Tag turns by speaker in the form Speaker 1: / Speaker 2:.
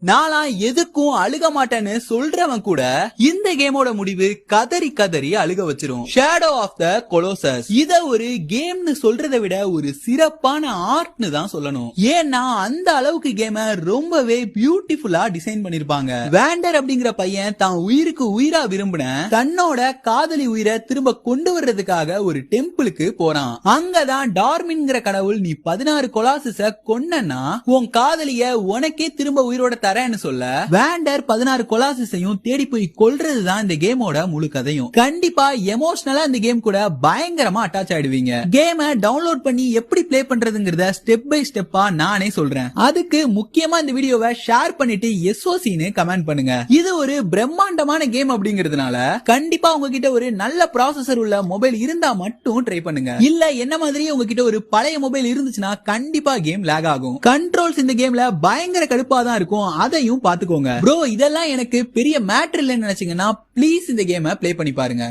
Speaker 1: நானா எதுக்கும் அழுக மாட்டேன்னு சொல்றவன் கூட இந்த கேமோட முடிவு கதறி கதறி அழுக வச்சிரும். ஷேடோ ஆஃப் த கொலோசஸ் இத ஒரு கேம்னு சொல்றதை விட ஒரு சிறப்பான ஆர்ட்னு தான் சொல்லணும். ஏன்னா அந்த அளவுக்கு கேம ரொம்பவே பியூட்டிஃபுல்லா டிசைன் பண்ணிருப்பாங்க. வேண்டர் அப்படிங்கிற பையன் தான் உயிருக்கு உயிரா விரும்பின தன்னோட காதலி உயிரை திரும்ப கொண்டு வர்றதுக்காக ஒரு டெம்பிளுக்கு போறான். அங்கதான் டார்மின்ங்கிற கடவுள் நீ 16 கொலாசஸ கொன்னன்னா உன் காதலிய உனக்கே திரும்ப உயிரோட தரேன்னு சொல்ல வேண்டர் 16 கொலாசஸையும் தேடி போய் கொல்றதுதான் இந்த கேமோட முழு கதையும். கண்டிப்பா எமோஷனலா இந்த கேம் கூட பயங்கரமா அட்டாச் ஆயிடுவீங்க. கேமை டவுன்லோட் பண்ணி எப்படி பிளே பண்றதுங்கிறத ஸ்டெப் பை ஸ்டெப்பா நானே சொல்றேன். அதுக்கு முக்கியமா இந்த வீடியோவை ஷேர் பண்ணிட்டு SOCன்னு கமெண்ட் பண்ணுங்க. இது ஒரு பிரம்மாண்டமான கேம் அப்படிங்கிறதுனால கண்டிப்பா உங்ககிட்ட ஒரு நல்ல ப்ராசஸர் உள்ள மொபைல் இருந்தா மட்டும் ட்ரை பண்ணுங்க. இல்ல என்ன மாதிரி உங்ககிட்ட ஒரு பழைய மொபைல் இருந்துச்சுன்னா கண்டிப்பா கேம் லாக் ஆகும். கண்ட்ரோல்ஸ் இந்த கேம்ல பயங்கர கடுப்பா தான் இருக்கும். அதையும் பாத்துக்கோங்க. ப்ரோ இதெல்லாம் எனக்கு பெரிய மேட்டர் இல்லைன்னு நினைச்சீங்கன்னா ப்ளீஸ் இந்த கேமை ப்ளே பண்ணி பாருங்க.